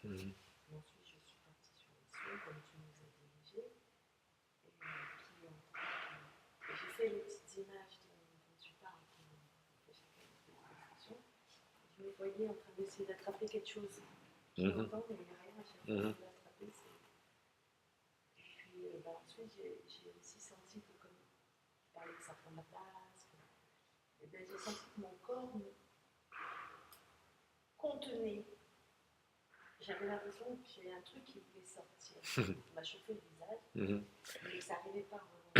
Mhm. Ensuite, je suis partie sur les soins, comme tu nous as dirigés. Et puis, j'ai fait les petites images dont tu parles, que j'ai fait des constructions. Je me voyais en train d'essayer d'attraper quelque chose qui Mhm. entend, mais il n'y a rien à chaque fois Mhm. que je l'attraper. Et puis, ensuite, j'ai aussi senti que, comme tu parlais que ça prend de la place, et ben, j'ai senti que mon corps me contenait. J'avais l'impression que j'avais un truc qui voulait sortir. Ça m'a chauffé le visage, Mhm. mais ça n'arrivait pas vraiment.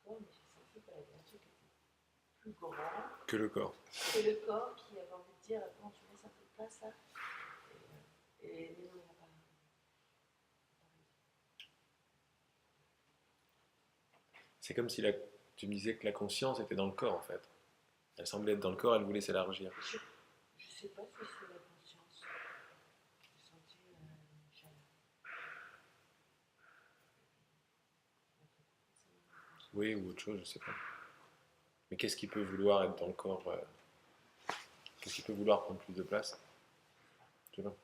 Corps, mais j'ai senti qu'il y avait un truc qui était plus grand Que le corps. que le corps qui avait envie de dire attends, tu laisses un peu de place là. Mais non, il n'a pas. C'est comme si tu me disais que la conscience était dans le corps en fait. Elle semblait être dans le corps, elle voulait s'élargir. Je ne sais pas si c'est la conscience. J'ai senti une chaleur. Oui, ou autre chose, je sais pas. Mais qu'est-ce qui peut vouloir être dans le corps qu'est-ce qui peut vouloir prendre plus de place? Tu vois?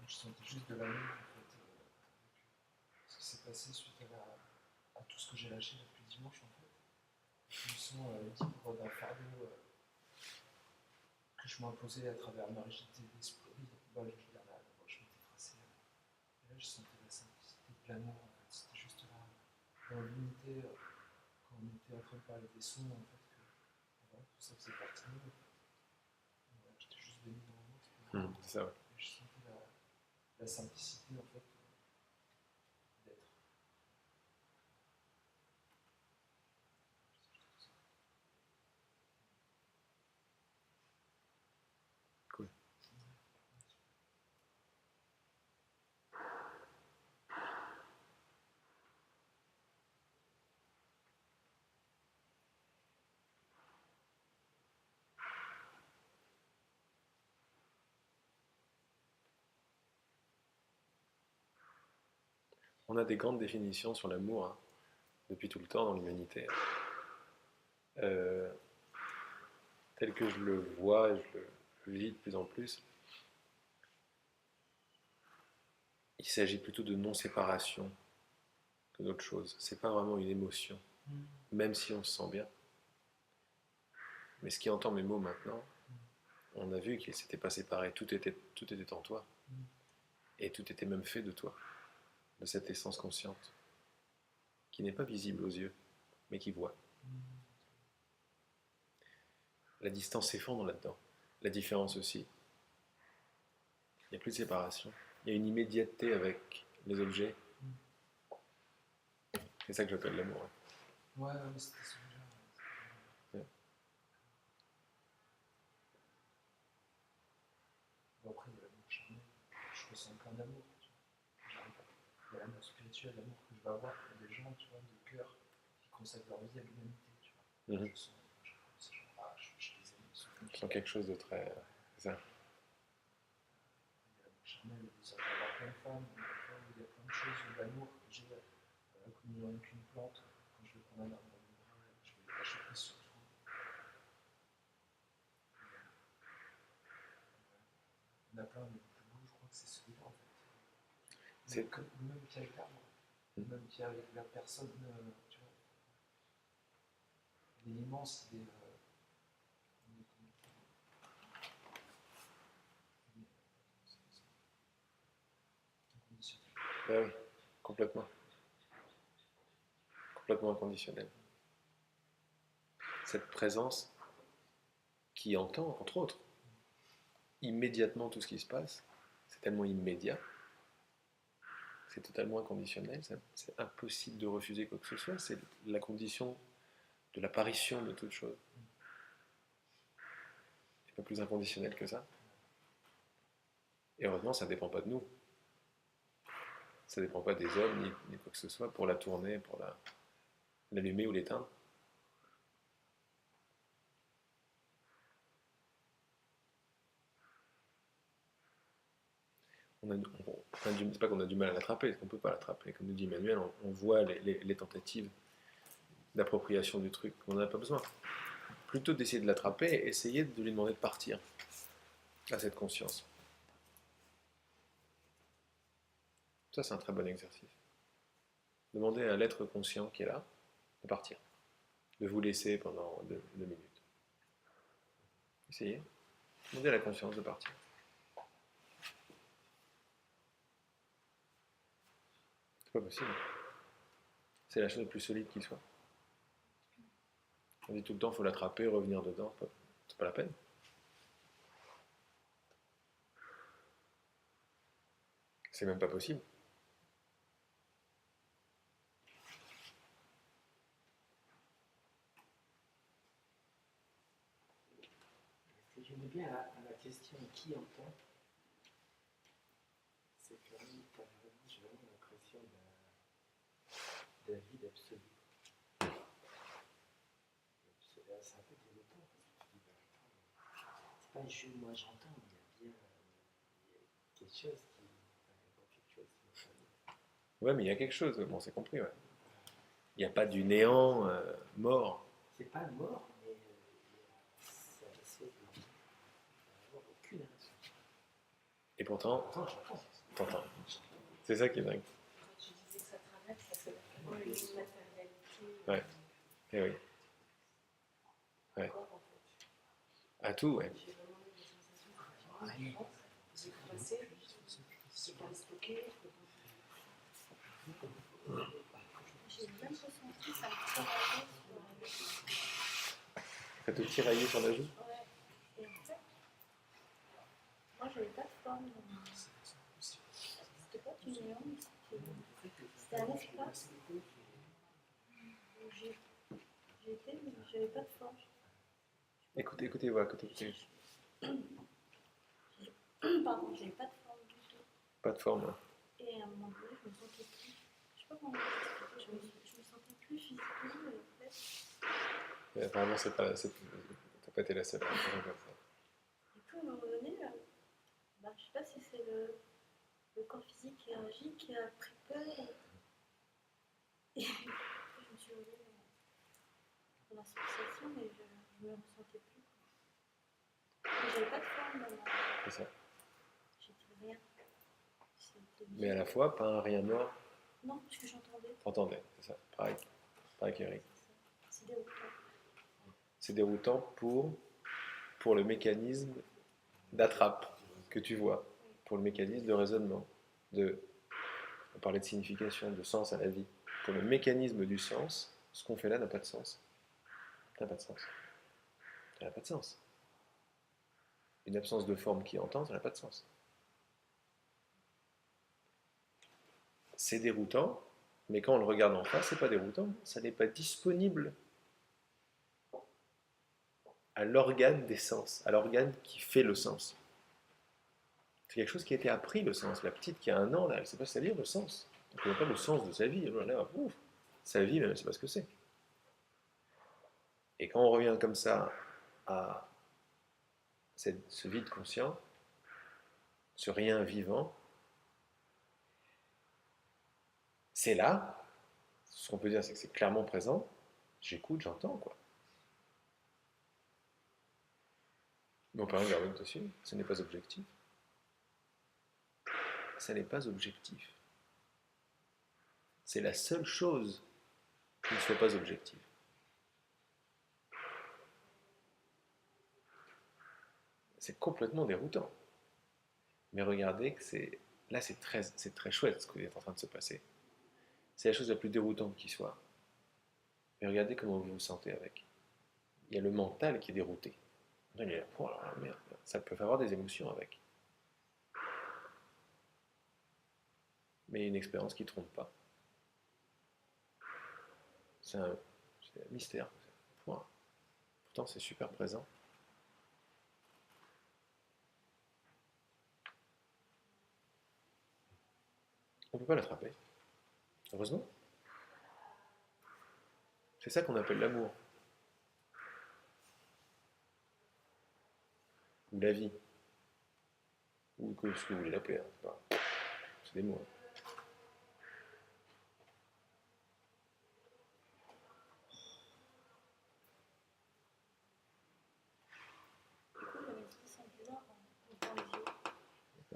Je sentais juste de l'amour en fait, ce qui s'est passé suite à tout ce que j'ai lâché depuis dimanche en fait. Je me sens libre d'un fardeau que je m'imposais à travers ma rigidité d'esprit. Bah, je veux dire, là, moi, je m'étais tracé. Et là, je sentais la simplicité de l'amour en fait. C'était juste là, dans l'unité, quand on était en train de parler des sons en fait, que voilà, tout ça faisait partie de nous. Voilà, j'étais juste béni dans l'amour. C'est ça, ouais. Et je sentais la simplicité en fait d'être. Cool. On a des grandes définitions sur l'amour hein, depuis tout le temps dans l'humanité. Euh, tel que je le vois, je le vis de plus en plus, il s'agit plutôt de non-séparation que d'autre chose. C'est pas vraiment une émotion, même si on se sent bien. Mais ce qui entend mes mots maintenant, on a vu qu'il s'était pas séparé, tout était en toi. Et tout était même fait de toi, de cette essence consciente, qui n'est pas visible aux yeux, mais qui voit. La distance s'effondre là-dedans, la différence aussi. Il n'y a plus de séparation. Il y a une immédiateté avec les objets. C'est ça que j'appelle l'amour. Ouais, mais c'était celui-là. Ouais. Bon, après, il y a l'amour charnel. Je ressens plein d'amour. Il y a l'amour spirituel, l'amour que je vais avoir pour des gens, tu vois, de cœur, qui consacrent leur vie à l'humanité, tu vois. Mhm. Je sens, je les aime, ils sont Je sens quelque chose de très. C'est ça. il y a l'amour charnel, il y a des hommes, d'avoir plein de femmes, il y a plein de choses, l'amour que j'ai, comme qu'une plante, quand je vais prendre un arbre dans mes bras, je vais la choper surtout. Il y en a plein, mais le plus beau, je crois que c'est celui-là en fait. C'est... Même qui avec l'arbre, même qui avec la personne, tu vois. Il est immense, il est inconditionnel. Ben oui, complètement. Complètement inconditionnel. Cette présence qui entend, entre autres, immédiatement tout ce qui se passe, c'est tellement immédiat, c'est totalement inconditionnel, c'est impossible de refuser quoi que ce soit, c'est la condition de l'apparition de toute chose. C'est pas plus inconditionnel que ça. Et heureusement, ça ne dépend pas de nous. Ça ne dépend pas des hommes ni quoi que ce soit pour la tourner, pour l'allumer ou l'éteindre. C'est pas qu'on a du mal à l'attraper, parce qu'on ne peut pas l'attraper. Comme nous dit Emmanuel, on voit les tentatives d'appropriation du truc. On n'en a pas besoin. Plutôt d'essayer de l'attraper, essayer de lui demander de partir à cette conscience. Ça, c'est un très bon exercice. Demandez à l'être conscient qui est là de partir, de vous laisser pendant 2 minutes. Essayez. Demandez à la conscience de partir. C'est pas possible. C'est la chose la plus solide qui soit. On dit tout le temps, il faut l'attraper, revenir dedans. C'est pas la peine. C'est même pas possible. Si je mets bien à la question qui entend, c'est que j'ai vraiment l'impression d'un vide absolu. C'est un peu déroutant parce que tu dis, c'est pas juste moi j'entends, mais il y a quelque chose qui. Quelque chose qui me Ouais, mais il y a quelque chose, bon, c'est compris, ouais. Il n'y a pas du néant mort. c'est pas mort, mais c'est une espèce de. Aucune raison. Et pourtant, t'entends. C'est ça qui est dingue. Quand tu disais que ça traverse, ça fait vraiment une matérialité. Ouais. Eh oui. Ouais. Corps, en fait. À tout, ouais. J'ai vraiment eu des sensations que j'ai passé, j'ai pas le stocker. J'ai même ressenti ça me tiraillait sur la joue. Ça te tirailler sur la joue. Ouais. Et en fait, moi j'avais pas de forme. C'était pas du néant, c'était un espace où j'étais, mais j'avais pas de forme. Écoutez, voilà, écoutez. Pardon, j'avais pas de forme du tout. Pas de forme, hein. Et à un moment donné, je me sentais plus. Je sais pas comment expliquer, je me sentais plus physiquement, et en fait. Et apparemment, t'as pas été la seule à faire comme ça. Du coup, à un moment donné, je sais pas si c'est le corps physique qui agit, qui a pris peur. Et je me suis revenue dans la sensation, mais je me ressentais plus. Mais j'avais pas de forme dans ma. C'est ça. J'étais rien. C'était Mais à la fois, pas un rien mort. Non, parce que j'entendais. T'entendais, c'est ça. Pareil qu'Eric. C'est déroutant. C'est déroutant pour le mécanisme d'attrape que tu vois, pour le mécanisme de raisonnement, on parlait de signification, de sens à la vie. Pour le mécanisme du sens, ce qu'on fait là n'a pas de sens. Ça n'a pas de sens. Ça n'a pas de sens. Une absence de forme qui entend, ça n'a pas de sens. C'est déroutant, mais quand on le regarde en face, c'est pas déroutant, ça n'est pas disponible à l'organe des sens, à l'organe qui fait le sens. C'est quelque chose qui a été appris, le sens. La petite qui a 1 an, là, elle ne sait pas se lire le sens. Elle ne connaît pas le sens de sa vie. Sa vie, elle ne sait pas ce que c'est. Et quand on revient comme ça à ce vide conscient, ce rien vivant, c'est là, ce qu'on peut dire, c'est que c'est clairement présent. J'écoute, j'entends, quoi. Mais on peut rien garder dessus, ce n'est pas objectif. Ça n'est pas objectif. C'est la seule chose qui ne soit pas objective. C'est complètement déroutant. Mais regardez que c'est très chouette ce qui est en train de se passer. C'est la chose la plus déroutante qui soit. Mais regardez comment vous vous sentez avec. Il y a le mental qui est dérouté. Il est là, oh là, merde, ça peut avoir des émotions avec. Mais une expérience qui ne trompe pas. C'est un mystère. Pourtant, c'est super présent. On ne peut pas l'attraper. Heureusement. C'est ça qu'on appelle l'amour. Ou la vie. Ou ce que vous voulez l'appeler. C'est des mots.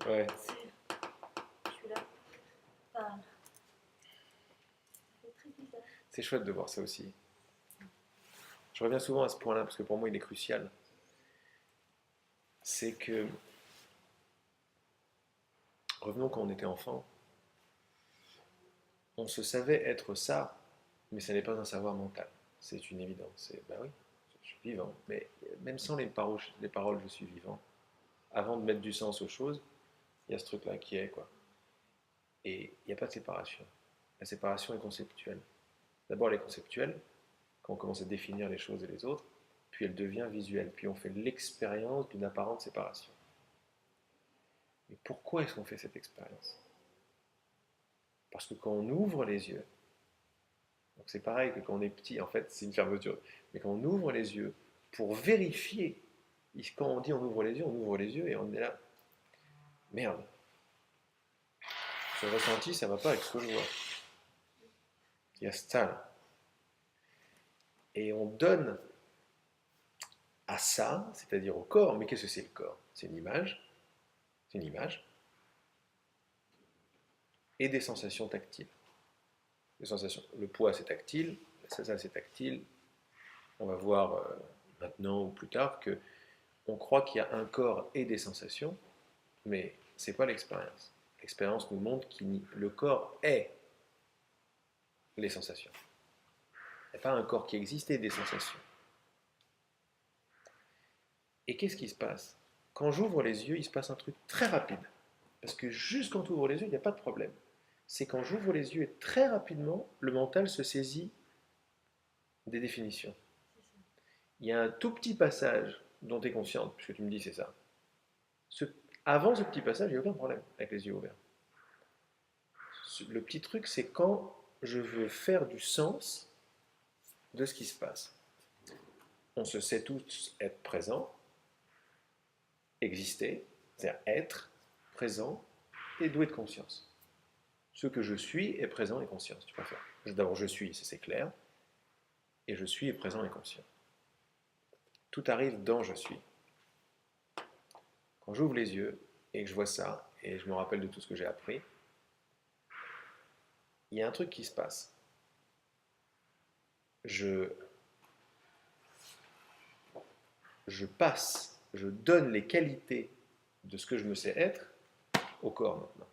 Ouais. Je suis là. Enfin, c'est très bizarre. C'est chouette de voir ça aussi. Je reviens souvent à ce point-là parce que pour moi il est crucial. C'est que, revenons quand on était enfant, on se savait être ça, mais ça n'est pas un savoir mental. C'est une évidence. C'est, ben oui, je suis vivant. Mais même sans les paroles, je suis vivant. Avant de mettre du sens aux choses, il y a ce truc-là qui est, quoi. Et il n'y a pas de séparation. La séparation est conceptuelle. D'abord, elle est conceptuelle, quand on commence à définir les choses et les autres, puis elle devient visuelle, puis on fait l'expérience d'une apparente séparation. Mais pourquoi est-ce qu'on fait cette expérience? Parce que quand on ouvre les yeux, donc c'est pareil que quand on est petit, en fait, c'est une fermeture, mais quand on ouvre les yeux pour vérifier, quand on dit on ouvre les yeux et on est là, merde, ce ressenti, ça ne va pas avec ce que je vois. Il y a ça là. Et on donne à ça, c'est-à-dire au corps, mais qu'est-ce que c'est le corps? C'est une image, et des sensations tactiles. Les sensations, le poids c'est tactile, ça c'est tactile. On va voir maintenant ou plus tard que on croit qu'il y a un corps et des sensations, mais c'est pas l'expérience. L'expérience nous montre que le corps est les sensations. Il n'y a pas un corps qui existe et des sensations. Et qu'est-ce qui se passe? Quand j'ouvre les yeux, il se passe un truc très rapide. Parce que juste quand tu ouvres les yeux, il n'y a pas de problème. C'est quand j'ouvre les yeux et très rapidement, le mental se saisit des définitions. Il y a un tout petit passage dont tu es consciente, puisque tu me dis c'est ça. Avant ce petit passage, il n'y a aucun problème avec les yeux ouverts. Le petit truc, c'est quand je veux faire du sens de ce qui se passe. On se sait tous être présent, exister, c'est-à-dire être présent et doué de conscience. Ce que je suis est présent et conscient, si tu préfères. D'abord, je suis, c'est clair, et je suis est présent et conscient. Tout arrive dans je suis. Quand j'ouvre les yeux et que je vois ça, et je me rappelle de tout ce que j'ai appris, il y a un truc qui se passe. Je passe, je donne les qualités de ce que je me sais être au corps maintenant.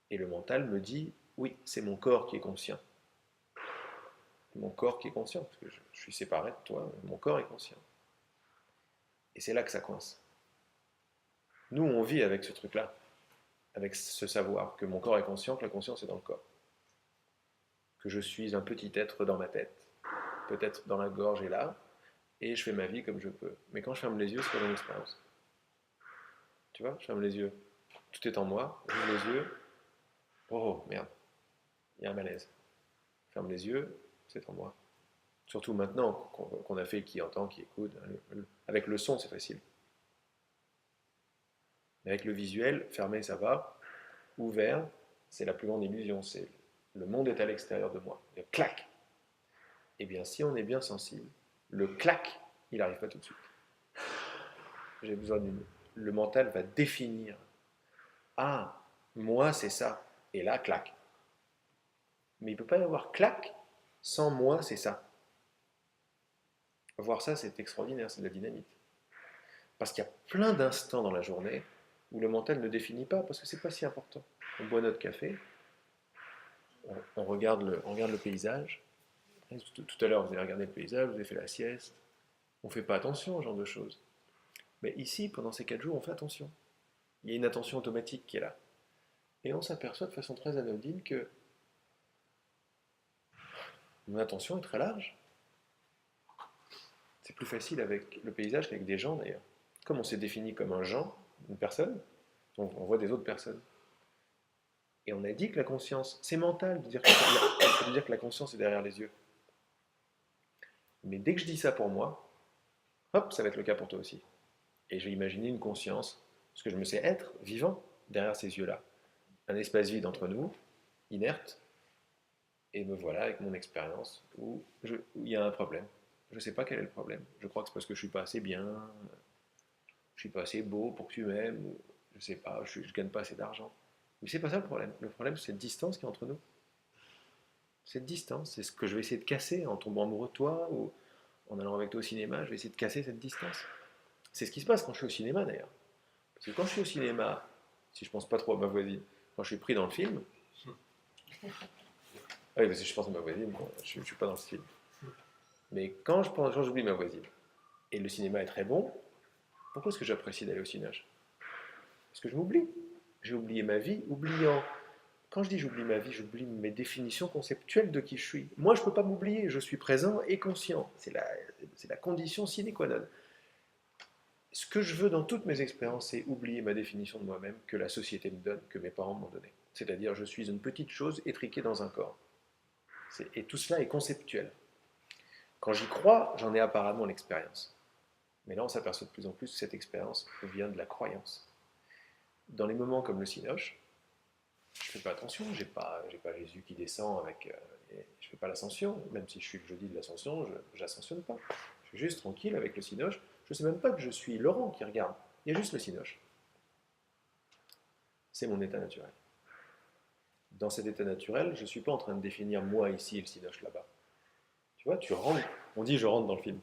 Et le mental me dit, oui, c'est mon corps qui est conscient. Mon corps qui est conscient, parce que je suis séparé de toi, mon corps est conscient. Et c'est là que ça coince. Nous, on vit avec ce truc-là, avec ce savoir que mon corps est conscient, que la conscience est dans le corps. Que je suis un petit être dans ma tête, peut-être dans la gorge et là, et je fais ma vie comme je peux. Mais quand je ferme les yeux, c'est pas mon expérience. Tu vois, je ferme les yeux. Tout est en moi, j'ouvre les yeux. Oh merde, il y a un malaise. Je ferme les yeux, c'est en moi. Surtout maintenant qu'on a fait qui entend, qui écoute. Avec le son, c'est facile. Mais avec le visuel, fermé, ça va. Ouvert, c'est la plus grande illusion. C'est le monde est à l'extérieur de moi. Le clac. Eh bien, si on est bien sensible, le clac, il n'arrive pas tout de suite. J'ai besoin d'une. Le mental va définir. Ah, moi, c'est ça. Et là, clac. Mais il ne peut pas y avoir clac sans moi, c'est ça. Voir ça, c'est extraordinaire, c'est de la dynamite. Parce qu'il y a plein d'instants dans la journée où le mental ne définit pas, parce que c'est pas si important. On boit notre café, on regarde le paysage. Tout à l'heure, vous avez regardé le paysage, vous avez fait la sieste. On ne fait pas attention à ce genre de choses. Mais ici, pendant ces 4 jours, on fait attention. Il y a une attention automatique qui est là. Et on s'aperçoit de façon très anodine que mon attention est très large. C'est plus facile avec le paysage qu'avec des gens d'ailleurs. Comme on s'est défini comme un genre, une personne, on voit des autres personnes. Et on a dit que la conscience, c'est mental de dire que la conscience est derrière les yeux. Mais dès que je dis ça pour moi, hop, ça va être le cas pour toi aussi. Et je vais imaginer une conscience, ce que je me sais être, vivant, derrière ces yeux-là. Un espace vide entre nous, inerte, et me voilà avec mon expérience où il y a un problème. Je ne sais pas quel est le problème. Je crois que c'est parce que je ne suis pas assez bien. je suis pas assez beau pour que tu m'aimes, ou je sais pas, je gagne pas assez d'argent. Mais c'est pas ça le problème. Le problème, c'est cette distance qui est entre nous. Cette distance, c'est ce que je vais essayer de casser en tombant amoureux de toi ou en allant avec toi au cinéma. Je vais essayer de casser cette distance. C'est ce qui se passe quand je suis au cinéma d'ailleurs. Parce que quand je suis au cinéma, si je pense pas trop à ma voisine, quand je suis pris dans le film, ah oui, parce que je pense à ma voisine, bon, je ne suis pas dans ce film. Mais quand j'oublie ma voisine, et le cinéma est très bon, pourquoi est-ce que j'apprécie d'aller au cinéma? Parce que je m'oublie. J'ai oublié ma vie, oubliant. Quand je dis j'oublie ma vie, j'oublie mes définitions conceptuelles de qui je suis. Moi, je ne peux pas m'oublier, je suis présent et conscient. C'est la condition sine qua non. Ce que je veux dans toutes mes expériences, c'est oublier ma définition de moi-même que la société me donne, que mes parents m'ont donnée. C'est-à-dire, je suis une petite chose étriquée dans un corps. Et tout cela est conceptuel. Quand j'y crois, j'en ai apparemment l'expérience. Mais là, on s'aperçoit de plus en plus que cette expérience vient de la croyance. Dans les moments comme le Cinoche, je ne fais pas attention, j'ai pas Jésus qui descend avec. Je ne fais pas l'ascension, même si je suis le jeudi de l'ascension, je n'ascensionne pas. Je suis juste tranquille avec le Cinoche. Je ne sais même pas que je suis Laurent qui regarde. Il y a juste le Cinoche. C'est mon état naturel. Dans cet état naturel, je ne suis pas en train de définir moi ici et le Cinoche là-bas. Tu vois, tu rentres, on dit je rentre dans le film.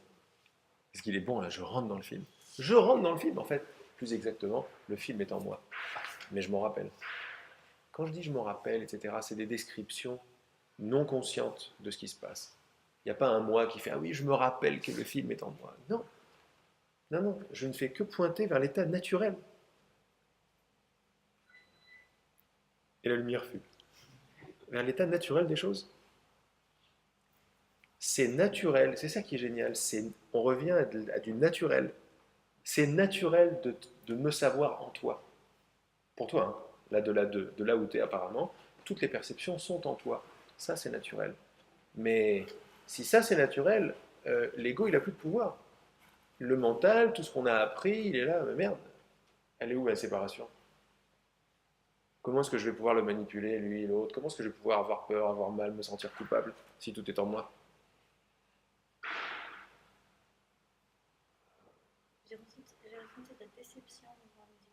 Est-ce qu'il est bon là? Je rentre dans le film. Je rentre dans le film, en fait. Plus exactement, le film est en moi. Mais je m'en rappelle. Quand je dis je m'en rappelle, etc., c'est des descriptions non conscientes de ce qui se passe. Il n'y a pas un moi qui fait ah oui, je me rappelle que le film est en moi. Non. Non, non, je ne fais que pointer vers l'état naturel. Et la lumière fut. Vers l'état naturel des choses. C'est naturel, c'est ça qui est génial. On revient à du naturel. C'est naturel de me savoir en toi. Pour toi, hein. Là, de là où tu es apparemment, toutes les perceptions sont en toi. Ça, c'est naturel. Mais si ça, c'est naturel, l'ego, il n'a plus de pouvoir. Le mental, tout ce qu'on a appris, il est là, mais merde. Elle est où la séparation? Comment est-ce que je vais pouvoir le manipuler, lui et l'autre? Comment est-ce que je vais pouvoir avoir peur, avoir mal, me sentir coupable, si tout est en moi? J'ai ressenti de la déception devant Dieu.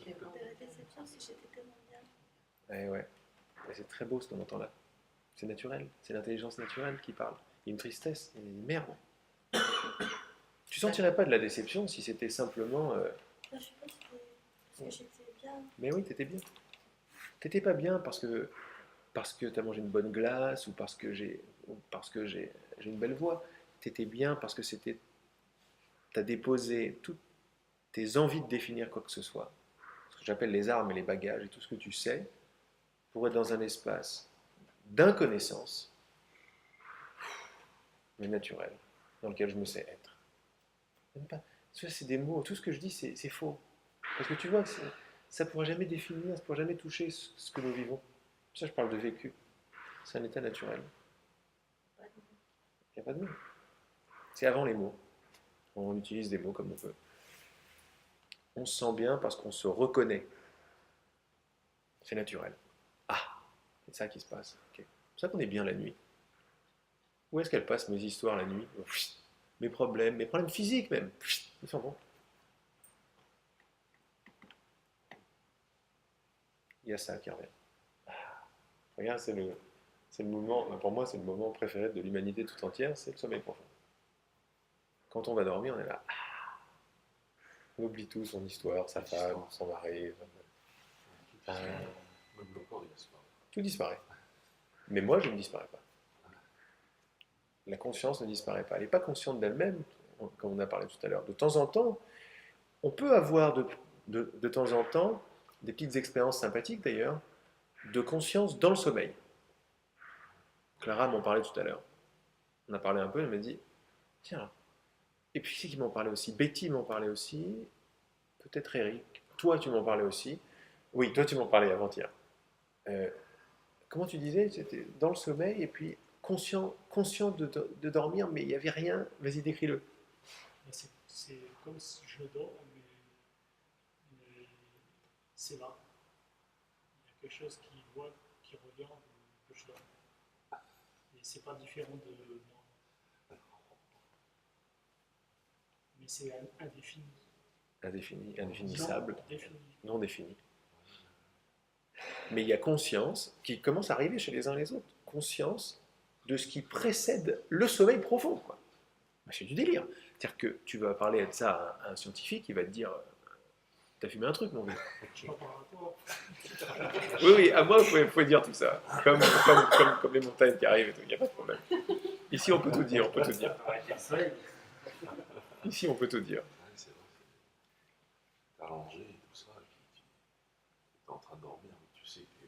J'ai De la déception si j'étais tellement bien. Eh ouais. Et c'est très beau ce qu'on entend là. C'est naturel, c'est l'intelligence naturelle qui parle. Il y a une tristesse, il y a une merde. Tu sentirais pas de la déception si c'était simplement. Là, je sais pas si c'était parce que j'étais bien. Mais oui, t'étais bien. T'étais pas bien parce que t'as mangé une bonne glace ou parce que j'ai une belle voix. T'étais bien parce que t'as déposé toutes tes envies de définir quoi que ce soit, ce que j'appelle les armes et les bagages et tout ce que tu sais, pour être dans un espace d'inconnaissance, mais naturel, dans lequel je me sais être. Même pas. Ça, c'est des mots, tout ce que je dis, c'est faux. Parce que tu vois, ça ne pourra jamais définir, ça ne pourra jamais toucher ce que nous vivons. Ça, je parle de vécu. C'est un état naturel. Pas de mots. Il n'y a pas de mots. C'est avant les mots. On utilise des mots comme on peut. On se sent bien parce qu'on se reconnaît. C'est naturel. Ah, c'est ça qui se passe. Okay. C'est ça qu'on est bien la nuit. Où est-ce qu'elles passent mes histoires la nuit? Mes problèmes physiques même. Ils sont bons. Il y a ça qui revient. Ah, regarde, c'est le moment, pour moi, c'est le moment préféré de l'humanité tout entière, c'est le sommeil profond. Quand on va dormir, on est là. Ah, on oublie tout, son histoire, sa femme, son mari. Tout disparaît. Mais moi, je ne disparais pas. La conscience ne disparaît pas. Elle n'est pas consciente d'elle-même, comme on a parlé tout à l'heure. De temps en temps, on peut avoir de temps en temps des petites expériences sympathiques d'ailleurs, de conscience dans le sommeil. Clara m'en parlait tout à l'heure. On a parlé un peu, elle m'a dit, tiens, et puis c'est qui m'en parlait aussi, Betty m'en parlait aussi, peut-être Eric, toi tu m'en parlais aussi, oui, toi tu m'en parlais avant-hier. Comment tu disais, c'était dans le sommeil et puis conscient de dormir, mais il n'y avait rien, vas-y décris-le. C'est comme si je dors, mais c'est là. Il y a quelque chose qui voit, qui revient, que je dors. Et c'est pas différent de moi. Mais c'est indéfini. Indéfini, indéfinissable, Non défini. non défini. Mais il y a conscience qui commence à arriver chez les uns et les autres. Conscience de ce qui précède le sommeil profond, quoi. Bah, c'est du délire. C'est-à-dire que tu vas parler de ça à un scientifique, il va te dire t'as fumé un truc, mon vieux. Je ne parle à toi. Oui, oui, à moi, vous pouvez dire tout ça. Comme les montagnes qui arrivent et tout, il n'y a pas de problème. Ici, on peut tout dire, on peut tout dire. Ici, on peut tout dire. Ouais, c'est vrai. T'es allongé et tout ça, et puis t'es en train de dormir, mais tu sais que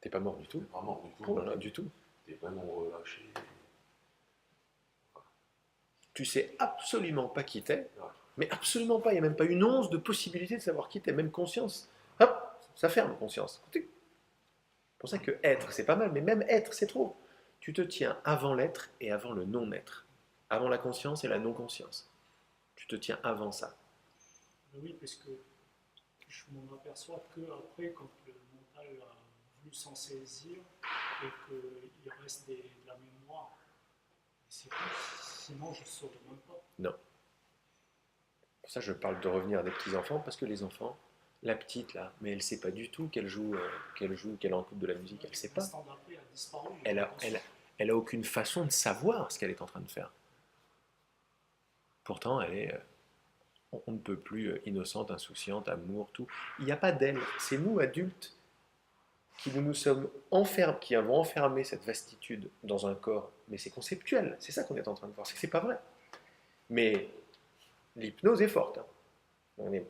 T'es pas mort du t'es tout. pas mort du tout. Oh là là, du tout. T'es vraiment relâché. Tu sais absolument pas qui t'es, Ouais. mais absolument pas. Il n'y a même pas une once de possibilité de savoir qui t'es, même conscience. Hop, ça ferme, conscience. C'est pour ça que être, c'est pas mal, mais même être, c'est trop. Tu te tiens avant l'être et avant le non-être. Avant la conscience et la non-conscience. Tu te tiens avant ça. Mais oui, parce que je m'en aperçois qu'après, quand le mental a voulu s'en saisir et qu'il reste de la mémoire, c'est tout. Sinon, je ne saurais même pas. Non. Pour ça, je parle de revenir à des petits-enfants, parce que les enfants, la petite là, mais elle sait pas du tout qu'elle joue, qu'elle est en couple de la musique, elle sait pas. L'instant d'après, elle a disparu. Elle a aucune façon de savoir ce qu'elle est en train de faire. Pourtant, elle est, on ne peut plus innocente, insouciante, amour, tout. Il n'y a pas d'elle. C'est nous, adultes, qui nous sommes enfermés, qui avons enfermé cette vastitude dans un corps. Mais c'est conceptuel, c'est ça qu'on est en train de voir, c'est que c'est pas vrai. Mais l'hypnose est forte. Hein. On est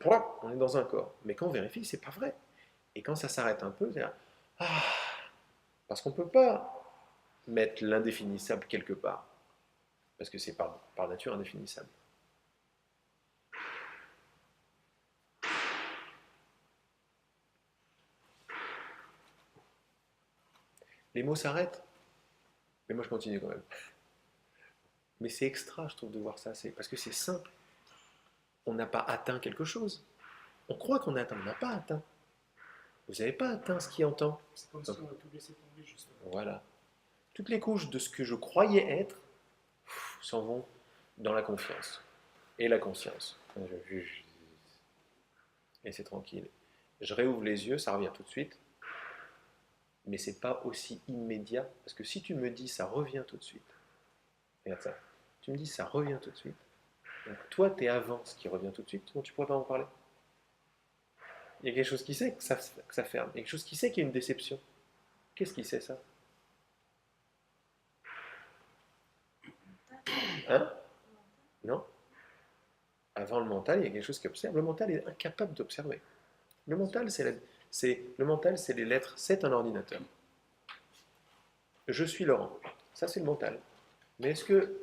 dans un corps. Mais quand on vérifie, c'est pas vrai. Et quand ça s'arrête un peu, c'est parce qu'on ne peut pas mettre l'indéfinissable quelque part. Parce que c'est par nature indéfinissable. Les mots s'arrêtent, mais moi je continue quand même. Mais c'est extra, je trouve, de voir ça, parce que c'est simple. On n'a pas atteint quelque chose. On croit qu'on a atteint, on n'a pas atteint. Vous n'avez pas atteint ce qui entend. C'est comme si on a tout laissé tomber, justement. Voilà. Toutes les couches de ce que je croyais être s'en vont dans la confiance et la conscience. Et c'est tranquille. Je réouvre les yeux, ça revient tout de suite. Mais c'est pas aussi immédiat, parce que si tu me dis ça revient tout de suite, regarde ça, tu me dis ça revient tout de suite, donc toi tu es avant ce qui revient tout de suite, donc tu pourrais pas en parler. Il y a quelque chose qui sait que ça ferme, il y a quelque chose qui sait qu'il y a une déception. Qu'est-ce qui sait ça? Hein? Non? Avant le mental, il y a quelque chose qui observe. Le mental est incapable d'observer. Le mental, c'est les lettres. C'est un ordinateur. Je suis Laurent. Ça, c'est le mental. Mais est-ce que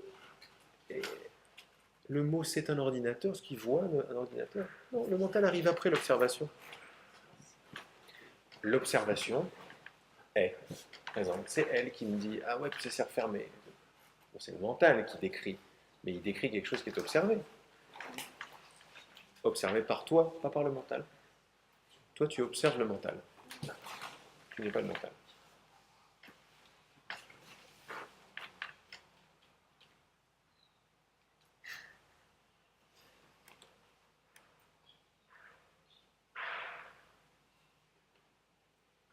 le mot c'est un ordinateur, ce qu'il voit un ordinateur? Non, le mental arrive après l'observation. L'observation est présente. C'est elle qui me dit ah ouais, puis ça s'est refermé. Bon, c'est le mental qui décrit, mais il décrit quelque chose qui est observé. Observé par toi, pas par le mental. Toi, tu observes le mental. Tu n'es pas le mental.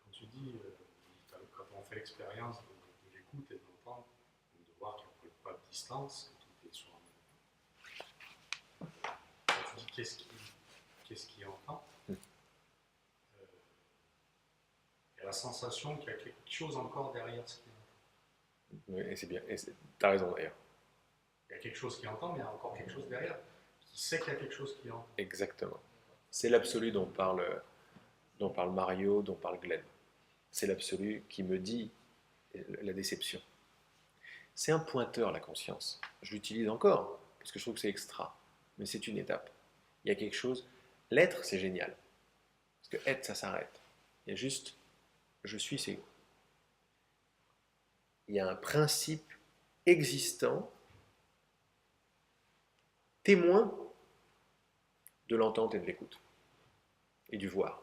Quand tu dis, quand on fait l'expérience de l'écoute et de l'entendre, de voir qu'il n'y a pas de distance, que tout est sur un même. Quand tu dis qu'est-ce qui entend, il y a la sensation qu'il y a quelque chose encore derrière ce qui entend. Oui, et c'est bien. T'as raison d'ailleurs. Il y a quelque chose qui entend, mais il y a encore quelque chose derrière qui sait qu'il y a quelque chose qui entend. Exactement. C'est l'absolu dont parle Mario, dont parle Glenn. C'est l'absolu qui me dit la déception. C'est un pointeur, la conscience. Je l'utilise encore, parce que je trouve que c'est extra. Mais c'est une étape. Il y a quelque chose. L'être, c'est génial. Parce que être, ça s'arrête. Il y a juste, je suis, c'est. Il y a un principe existant, témoin de l'entente et de l'écoute. Et du voir.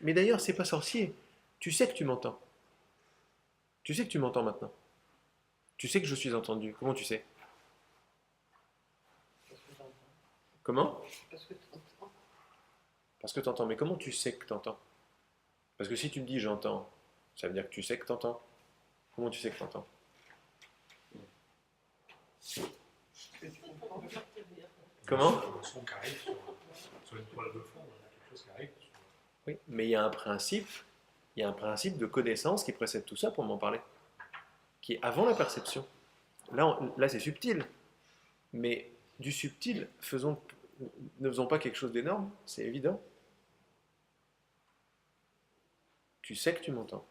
Mais d'ailleurs, c'est pas sorcier. Tu sais que tu m'entends. Tu sais que tu m'entends maintenant. Tu sais que je suis entendu. Comment tu sais? Comment? Parce que tu entends. Parce que tu entends. Mais comment tu sais que tu entends? Parce que si tu me dis j'entends, ça veut dire que tu sais que tu entends. Comment tu sais que tu entends? Comment? Le son qui arrive sur une toile de fond, il y a quelque chose qui arrive. Oui, mais il y a un principe de connaissance qui précède tout ça pour m'en parler, qui est avant la perception. Là c'est subtil, mais du subtil, ne faisons pas quelque chose d'énorme, c'est évident. Tu sais que tu m'entends.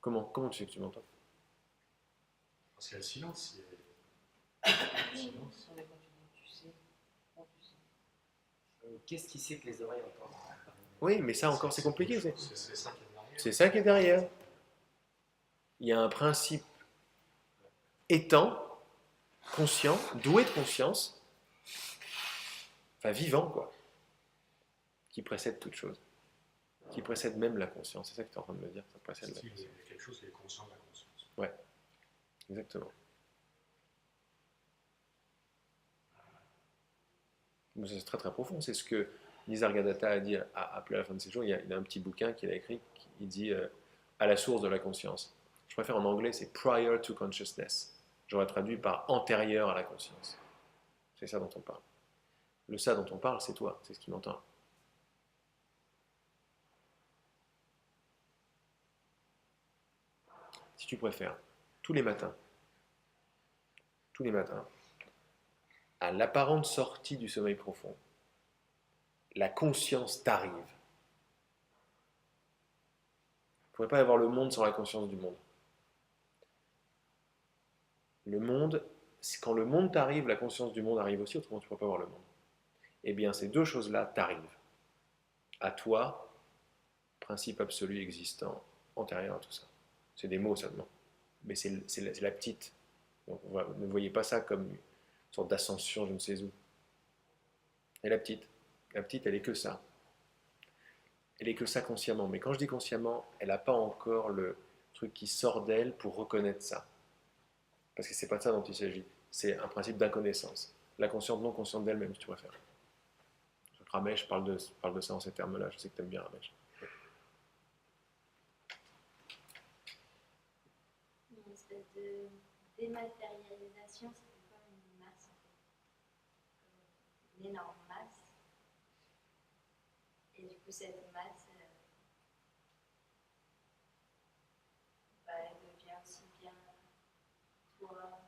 Comment tu sais que tu m'entends? Parce qu'il y a le silence. Le silence. Non, mais quand tu dis tu sais, comment tu sais qu'est-ce qui sait que les oreilles entendent? Oui, mais ça encore c'est compliqué. C'est ça qui est derrière. C'est ça qui est derrière. Il y a un principe étant, conscient, doué de conscience, enfin vivant quoi, qui précède toute chose, qui précède même la conscience. C'est ça que tu es en train de me dire, ça précède la Il y conscience. a quelque chose qui est conscient de la conscience. Ouais, exactement. Mais c'est très très profond. C'est ce que Nisargadatta a dit après la fin de ses jours. Il y a un petit bouquin qu'il a écrit qui dit à la source de la conscience. Je préfère en anglais, c'est prior to consciousness. J'aurais traduit par antérieur à la conscience. C'est ça dont on parle. Le ça dont on parle, c'est toi, c'est ce qui m'entend. Si tu préfères, tous les matins, à l'apparente sortie du sommeil profond, la conscience t'arrive. Il ne pourrait pas y avoir le monde sans la conscience du monde. Le monde, quand le monde t'arrive, la conscience du monde arrive aussi, autrement tu ne pourrais pas voir le monde. Eh bien, ces deux choses-là t'arrivent. À toi, principe absolu existant, antérieur à tout ça. C'est des mots seulement. Mais c'est la petite. Donc, ne voyez pas ça comme une sorte d'ascension, je ne sais où. Et la petite, elle est que ça. Elle est que ça consciemment. Mais quand je dis consciemment, elle n'a pas encore le truc qui sort d'elle pour reconnaître ça. Parce que c'est pas de ça dont il s'agit. C'est un principe d'inconnaissance. La consciente non consciente d'elle-même, si tu préfères. Ramesh parle de ça en ces termes-là. Je sais que tu aimes bien Ramesh. Une espèce de dématérialisation, c'est comme une masse, en fait. Une énorme masse. Et du coup, cette masse, elle devient aussi bien toi,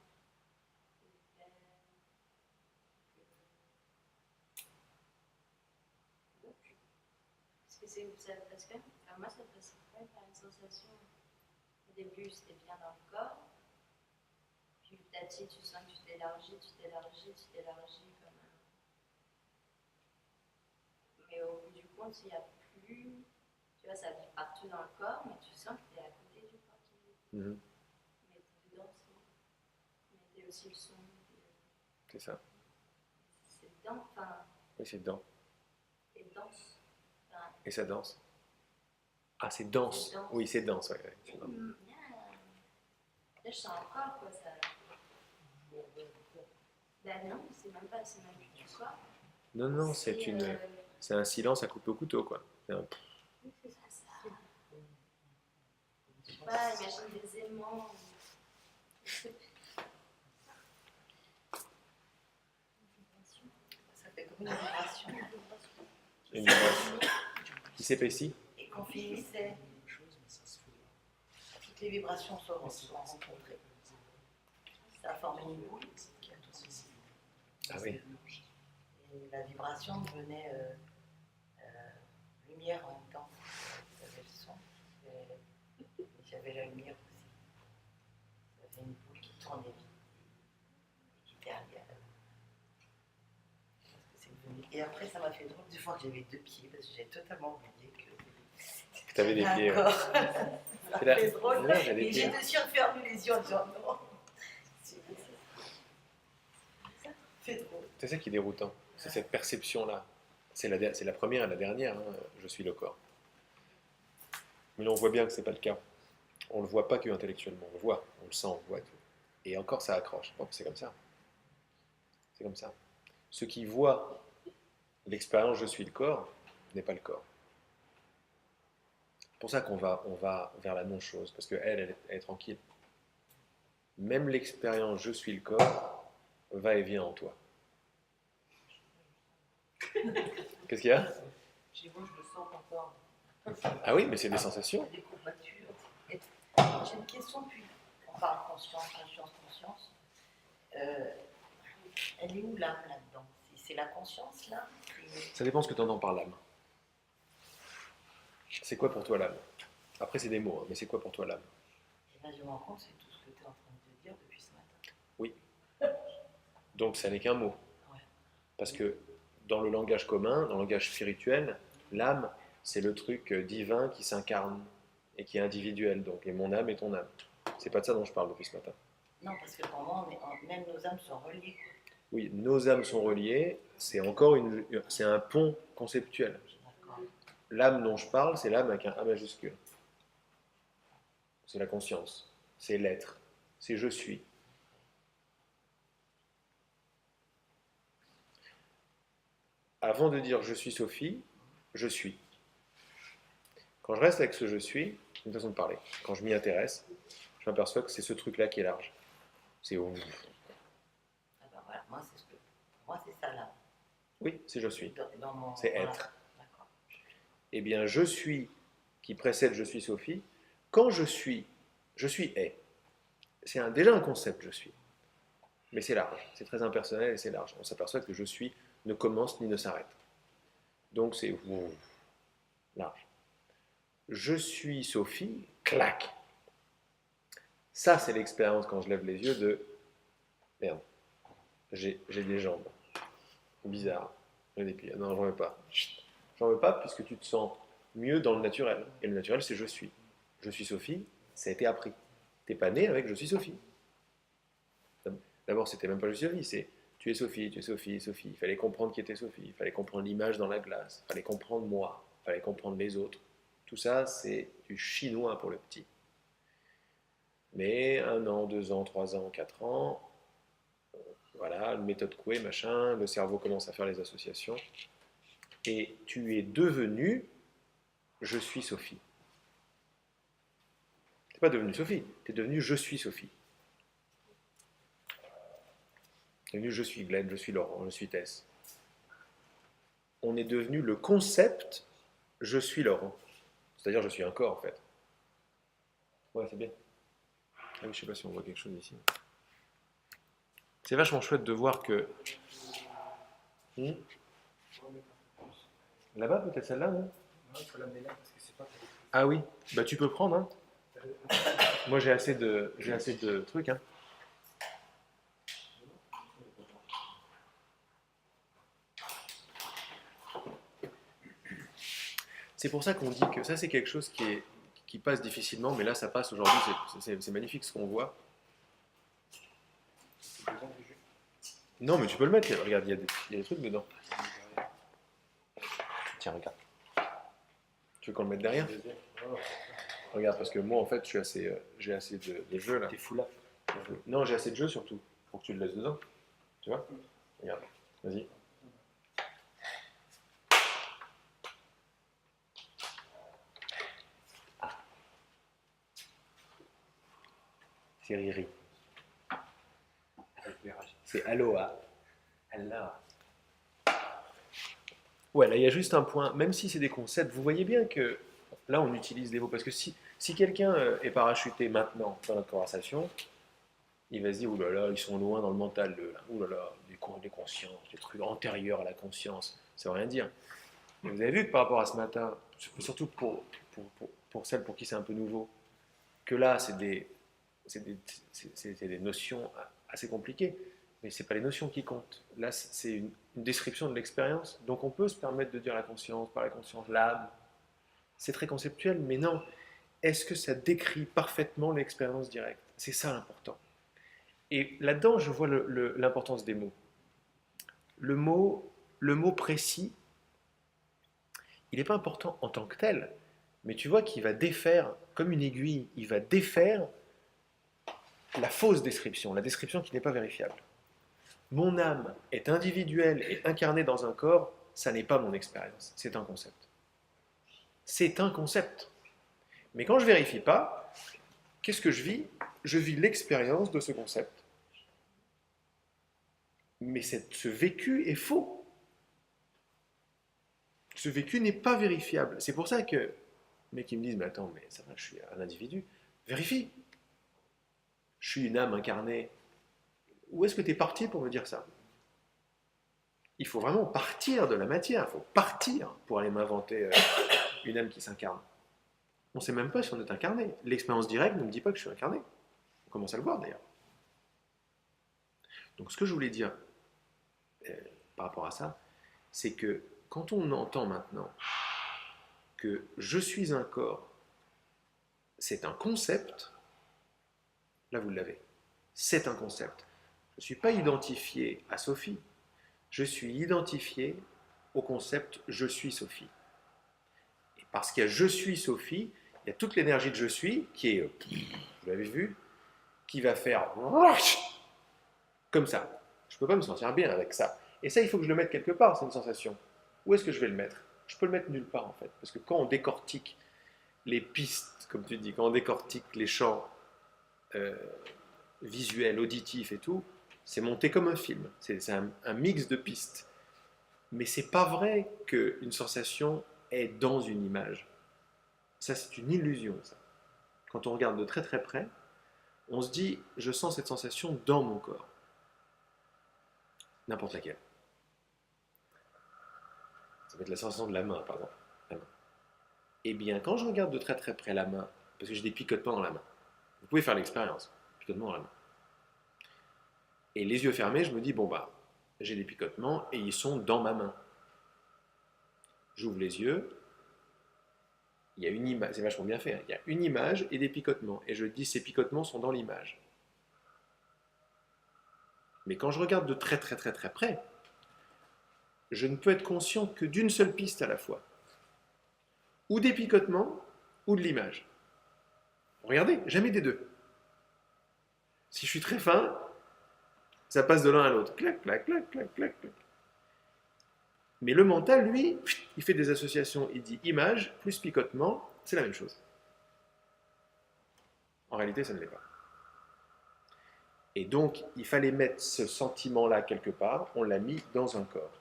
que l'air, parce que enfin, moi, ça passe pas par une sensation. Au début, c'était bien dans le corps. Puis petit à petit, tu sens que tu t'élargis comme un... Mais au bout du compte, il n'y a plus... Tu vois, ça vit partout dans le corps, mais tu sens que tu es à côté du corps qui vit. Mm-hmm. Mais tu es dedans aussi. Mais tu es aussi le son. C'est ça. C'est dedans, enfin... Oui, c'est dedans. Et danse. Enfin, Et ça danse. Ah, c'est danse. C'est danse. Oui, c'est danse. Ouais, c'est danse. Là, je sens encore quoi ça. Ben non, c'est même plus du corps. Non, c'est un silence à couper au couteau, quoi. C'est un... Oui, c'est ça. Je sais pas, imagine des aimants. Ça fait comme une vibration. une vibration qui s'épaissit. Et qu'on finissait, toutes les vibrations sont rencontrées. Ça a formé une boule qui a tourné. Ah oui. Et la vibration devenait lumière en même temps. J'avais le son et j'avais la lumière aussi. Ça fait une boule qui tournait vite et qui était arrière. Et après, ça m'a fait drôle de voir que j'avais 2 pieds parce que j'avais totalement oublié que Tu avais des pieds. D'accord. Ça C'est la- fait drôle. Non, j'ai des Et je pieds. me suis refermé les yeux en disant non. C'est drôle. C'est ça qui est déroutant. C'est cette perception-là. C'est la première et la dernière. Hein. Je suis le corps. Mais on voit bien que ce n'est pas le cas. On ne le voit pas que intellectuellement. On le voit, on le sent, on le voit. Tout. Et encore, ça accroche. Bon, c'est comme ça. C'est comme ça. Ceux qui voient L'expérience je suis le corps n'est pas le corps. C'est pour ça qu'on va, on va vers la non-chose, parce qu'elle est tranquille. Même l'expérience je suis le corps va et vient en toi. Qu'est-ce qu'il y a? Chez moi, je le sens encore. Ah oui, mais c'est des sensations. Des courbatures. J'ai une question, puis on parle conscience, conscience. Elle est où l'âme là-dedans? C'est la conscience là? Ça dépend ce que tu entends par l'âme. C'est quoi pour toi l'âme? Après, c'est des mots, hein, mais c'est quoi pour toi l'âme? Et là, je me rends compte, c'est tout ce que tu es en train de dire depuis ce matin. Oui. Donc, ça n'est qu'un mot. Ouais. Parce que dans le langage commun, dans le langage spirituel, l'âme, c'est le truc divin qui s'incarne et qui est individuel. Donc, et mon âme est ton âme. C'est pas de ça dont je parle depuis ce matin. Non, parce que pour moi, même nos âmes sont reliées. Oui, nos âmes sont reliées, c'est encore c'est un pont conceptuel. D'accord. L'âme dont je parle, c'est l'âme avec un A majuscule. C'est la conscience, c'est l'être, c'est je suis. Avant de dire je suis Sophie, je suis. Quand je reste avec ce je suis, c'est une façon de parler. Quand je m'y intéresse, je m'aperçois que c'est ce truc-là qui est large. C'est ouf. Ah ben voilà, moi c'est ça là. Oui, c'est je suis. Dans C'est voilà. être. D'accord. Eh bien, je suis qui précède je suis Sophie, quand je suis est. C'est déjà un concept, je suis. Mais c'est large, c'est très impersonnel et c'est large. On s'aperçoit que je suis ne commence ni ne s'arrête. Donc c'est large. Je suis Sophie, clac. Ça, c'est l'expérience quand je lève les yeux de merde, j'ai des jambes. C'est bizarre. J'ai des pieds. Non, j'en veux pas. J'en veux pas puisque tu te sens mieux dans le naturel. Et le naturel, c'est je suis. Je suis Sophie, ça a été appris. T'es pas né avec je suis Sophie. D'abord, c'était même pas je suis Sophie, c'est tu es Sophie, Sophie. Il fallait comprendre qui était Sophie, il fallait comprendre l'image dans la glace, il fallait comprendre moi, il fallait comprendre les autres. Tout ça, c'est du chinois pour le petit. Mais 1 an, 2 ans, 3 ans, 4 ans, voilà, méthode Coué, machin, le cerveau commence à faire les associations. Et tu es devenu je suis Sophie. Tu n'es pas devenu Sophie, tu es devenu je suis Sophie. Tu es devenu je suis Glenn, je suis Laurent, je suis Tess. On est devenu le concept je suis Laurent. C'est-à-dire je suis un corps en fait. Ouais, c'est bien. Ah oui, je sais pas si on voit quelque chose ici. C'est vachement chouette de voir que... Là-bas, peut-être celle-là, non? Non, il faut l'amener là parce que c'est pas. Ah oui, bah tu peux prendre, hein. Moi j'ai assez de trucs, hein. C'est pour ça qu'on dit que ça c'est quelque chose qui passe difficilement, mais là ça passe aujourd'hui, c'est magnifique ce qu'on voit. Non mais tu peux le mettre, regarde, il y a des trucs dedans. Tiens, regarde. Tu veux qu'on le mette derrière? Regarde, parce que moi en fait j'ai assez de jeu là. T'es fou là. Non, j'ai assez de jeu surtout, pour que tu le laisses dedans. Tu vois? Regarde, vas-y. C'est Riri. C'est Aloha. Allah. Ouais, là il y a juste un point, même si c'est des concepts, vous voyez bien que là on utilise des mots, parce que si quelqu'un est parachuté maintenant dans notre conversation, il va se dire, oulala, ils sont loin dans le mental, oulala, les consciences, les trucs antérieurs à la conscience, ça veut rien dire. Mais vous avez vu que par rapport à ce matin, surtout pour celles pour qui c'est un peu nouveau, que là c'est des notions assez compliquées, mais ce n'est pas les notions qui comptent. Là, c'est une description de l'expérience. Donc on peut se permettre de dire la conscience, par la conscience, l'âme. C'est très conceptuel, mais non. Est-ce que ça décrit parfaitement l'expérience directe? C'est ça l'important. Et là-dedans, je vois l'importance des mots. Le mot précis, il n'est pas important en tant que tel, mais tu vois qu'il va défaire, comme une aiguille, il va défaire la fausse description, la description qui n'est pas vérifiable. Mon âme est individuelle et incarnée dans un corps, ça n'est pas mon expérience, c'est un concept. C'est un concept. Mais quand je ne vérifie pas, qu'est-ce que je vis? Je vis l'expérience de ce concept. Mais ce vécu est faux. Ce vécu n'est pas vérifiable. C'est pour ça que, mais qui me disent, mais attends, mais ça va, je suis un individu. Vérifie. Je suis une âme incarnée. Où est-ce que tu es parti pour me dire ça? Il faut vraiment partir de la matière. Il faut partir pour aller m'inventer une âme qui s'incarne. On ne sait même pas si on est incarné. L'expérience directe ne me dit pas que je suis incarné. On commence à le voir d'ailleurs. Donc ce que je voulais dire par rapport à ça, c'est que quand on entend maintenant que je suis un corps, c'est un concept, là vous l'avez, c'est un concept. Je ne suis pas identifié à Sophie, je suis identifié au concept je suis Sophie. Et parce qu'il y a je suis Sophie, il y a toute l'énergie de je suis qui est, vous l'avez vu, qui va faire comme ça. Je ne peux pas me sentir bien avec ça. Et ça, il faut que je le mette quelque part, c'est une sensation. Où est-ce que je vais le mettre? Je peux le mettre nulle part en fait. Parce que quand on décortique les pistes, comme tu dis, quand on décortique les champs visuels, auditifs et tout, c'est monté comme un film. C'est un mix de pistes. Mais c'est pas vrai qu'une sensation est dans une image. Ça, c'est une illusion, ça. Quand on regarde de très très près, on se dit, je sens cette sensation dans mon corps. N'importe laquelle. Ça peut être la sensation de la main, par exemple. La main. Eh bien, quand je regarde de très très près la main, parce que j'ai des picotements dans la main, vous pouvez faire l'expérience, picotements dans la main. Et les yeux fermés, je me dis, bon bah, j'ai des picotements et ils sont dans ma main. J'ouvre les yeux, il y a une image, c'est vachement bien fait, hein. Il y a une image et des picotements. Et je dis, ces picotements sont dans l'image. Mais quand je regarde de très très très très près, je ne peux être conscient que d'une seule piste à la fois. Ou des picotements, ou de l'image. Regardez, jamais des deux. Si je suis très fin, ça passe de l'un à l'autre. Clac, clac, clac, clac, clac, clac. Mais le mental, lui, il fait des associations. Il dit image plus picotement, c'est la même chose. En réalité, ça ne l'est pas. Et donc, il fallait mettre ce sentiment-là quelque part, on l'a mis dans un corps.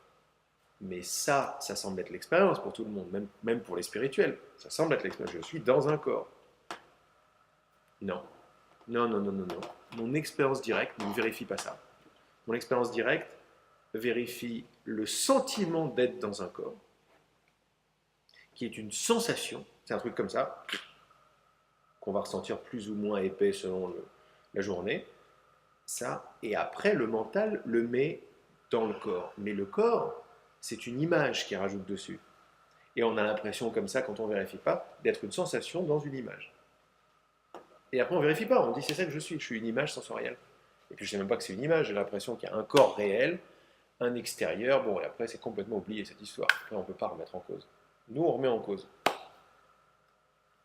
Mais ça semble être l'expérience pour tout le monde, même pour les spirituels. Ça semble être l'expérience, je suis dans un corps. Non. Non, non, non, non, non. Mon expérience directe ne vérifie pas ça. Mon expérience directe vérifie le sentiment d'être dans un corps, qui est une sensation, c'est un truc comme ça, qu'on va ressentir plus ou moins épais selon la journée, ça, et après le mental le met dans le corps. Mais le corps, c'est une image qui rajoute dessus. Et on a l'impression comme ça, quand on ne vérifie pas, d'être une sensation dans une image. Et après on ne vérifie pas, on dit c'est ça que je suis une image sensorielle. Et puis je ne sais même pas que c'est une image, j'ai l'impression qu'il y a un corps réel, un extérieur, bon et après c'est complètement oublié cette histoire. Après on ne peut pas remettre en cause. Nous on remet en cause.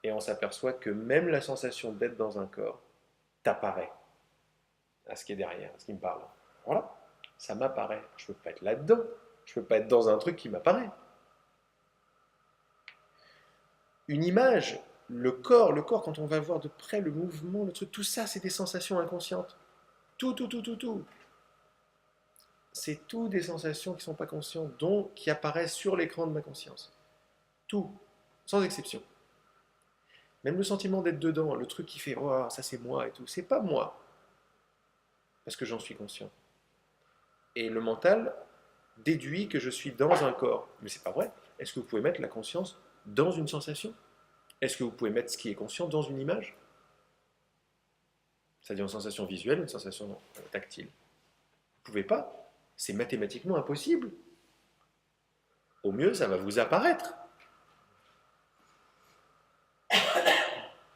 Et on s'aperçoit que même la sensation d'être dans un corps t'apparaît à ce qui est derrière, à ce qui me parle. Voilà, ça m'apparaît. Je ne peux pas être là-dedans. Je ne peux pas être dans un truc qui m'apparaît. Une image, le corps, quand on va voir de près le mouvement, le truc, tout ça, c'est des sensations inconscientes. Tout. C'est tout des sensations qui ne sont pas conscientes, qui apparaissent sur l'écran de ma conscience. Tout, sans exception. Même le sentiment d'être dedans, le truc qui fait « Oh, ça c'est moi » et tout, c'est pas moi. Parce que j'en suis conscient. Et le mental déduit que je suis dans un corps. Mais c'est pas vrai. Est-ce que vous pouvez mettre la conscience dans une sensation? Est-ce que vous pouvez mettre ce qui est conscient dans une image? C'est-à-dire une sensation visuelle, une sensation tactile. Vous ne pouvez pas. C'est mathématiquement impossible. Au mieux, ça va vous apparaître.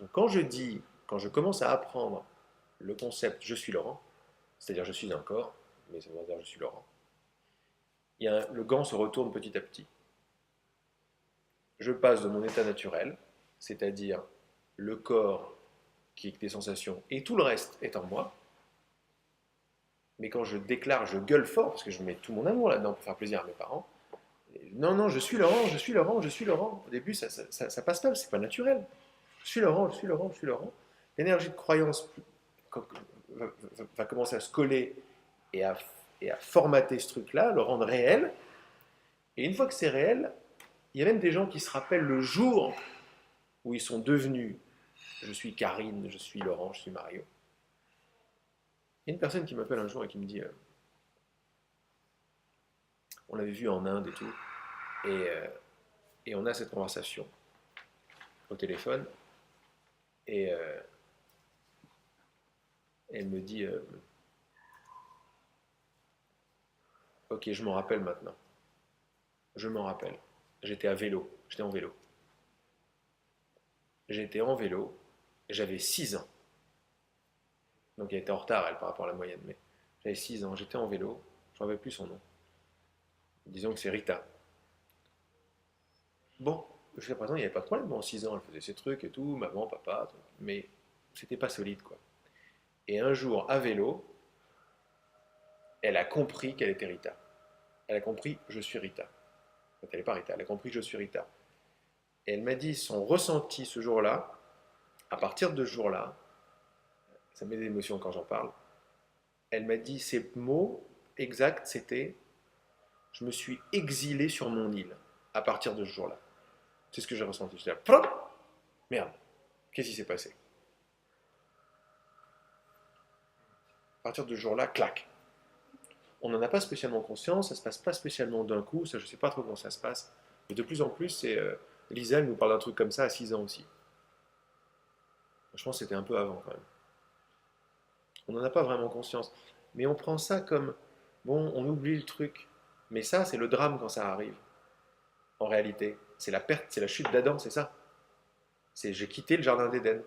Donc quand je commence à apprendre le concept « je suis Laurent », c'est-à-dire je suis un corps, mais ça veut dire je suis Laurent, le gant se retourne petit à petit. Je passe de mon état naturel, c'est-à-dire le corps qui est des sensations, et tout le reste est en moi. Mais quand je déclare, je gueule fort, parce que je mets tout mon amour là-dedans pour faire plaisir à mes parents, Non, non, je suis Laurent, je suis Laurent, je suis Laurent. Au début, ça passe pas, c'est pas naturel. Je suis Laurent, je suis Laurent, je suis Laurent. L'énergie de croyance va commencer à se coller et à formater ce truc-là, le rendre réel. Et une fois que c'est réel, il y a même des gens qui se rappellent le jour où ils sont devenus je suis Karine, je suis Laurent, je suis Mario. Il y a une personne qui m'appelle un jour et qui me dit on l'avait vu en Inde et tout, et on a cette conversation au téléphone, et elle me dit ok, je m'en rappelle maintenant. Je m'en rappelle. J'étais en vélo. J'étais en vélo, j'avais 6 ans. Donc elle était en retard, elle, par rapport à la moyenne, mais j'avais 6 ans, j'étais en vélo, je ne me rappelle plus son nom. Disons que c'est Rita. Bon, jusqu'à présent, il n'y avait pas de problème. Bon, 6 ans, elle faisait ses trucs et tout, maman, papa, tout, mais c'était pas solide, quoi. Et un jour, à vélo, elle a compris qu'elle était Rita. Elle a compris, je suis Rita. Elle n'est pas Rita, elle a compris, je suis Rita. Et elle m'a dit son ressenti ce jour-là, à partir de ce jour-là, ça met des émotions quand j'en parle, elle m'a dit ces mots exacts, c'était je me suis exilé sur mon île à partir de ce jour-là. C'est ce que j'ai ressenti. J'étais là, merde, qu'est-ce qui s'est passé? À partir de ce jour-là, clac. On n'en a pas spécialement conscience, ça ne se passe pas spécialement d'un coup, ça je ne sais pas trop comment ça se passe. Et de plus en plus, Lisa, elle nous parle d'un truc comme ça à 6 ans aussi. Je pense que c'était un peu avant quand même. On n'en a pas vraiment conscience. Mais on prend ça comme, bon, on oublie le truc. Mais ça, c'est le drame quand ça arrive. En réalité, c'est la perte, c'est la chute d'Adam, c'est ça. C'est j'ai quitté le jardin d'Éden.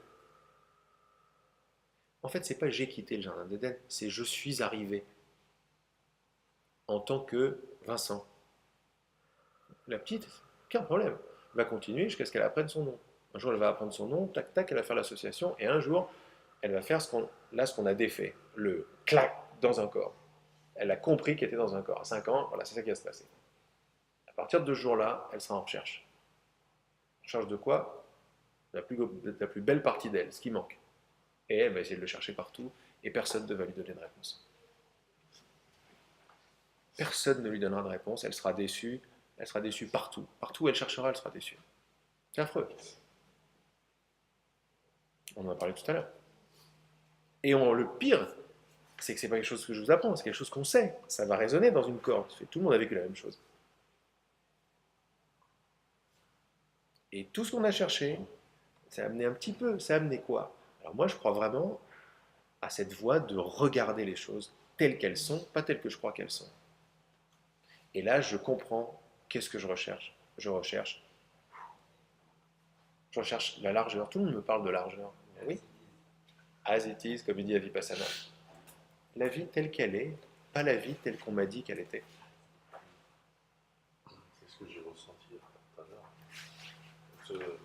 En fait, c'est pas j'ai quitté le jardin d'Éden, c'est je suis arrivé en tant que Vincent. La petite, aucun problème. Elle va continuer jusqu'à ce qu'elle apprenne son nom. Un jour, elle va apprendre son nom, tac, tac, elle va faire l'association, et un jour, elle va faire ce qu'on a défait, le clac dans un corps. Elle a compris qu'elle était dans un corps. À 5 ans, voilà, c'est ça qui va se passer. À partir de ce jour-là, elle sera en recherche. En recherche de quoi? La plus belle partie d'elle, ce qui manque. Et elle va essayer de le chercher partout, et personne ne va lui donner de réponse. Personne ne lui donnera de réponse, elle sera déçue partout. Partout où elle cherchera, elle sera déçue. C'est affreux. On en a parlé tout à l'heure. Et le pire, c'est que c'est pas quelque chose que je vous apprends, c'est quelque chose qu'on sait. Ça va résonner dans une corde. Tout le monde a vécu la même chose. Et tout ce qu'on a cherché, ça a amené un petit peu. Ça a amené quoi? Alors moi, je crois vraiment à cette voie de regarder les choses telles qu'elles sont, pas telles que je crois qu'elles sont. Et là, je comprends qu'est-ce que je recherche. Je recherche la largeur. Tout le monde me parle de largeur. Oui. As it is, comme il dit à Vipassana. La vie telle qu'elle est, pas la vie telle qu'on m'a dit qu'elle était. C'est ce que j'ai ressenti tout à l'heure.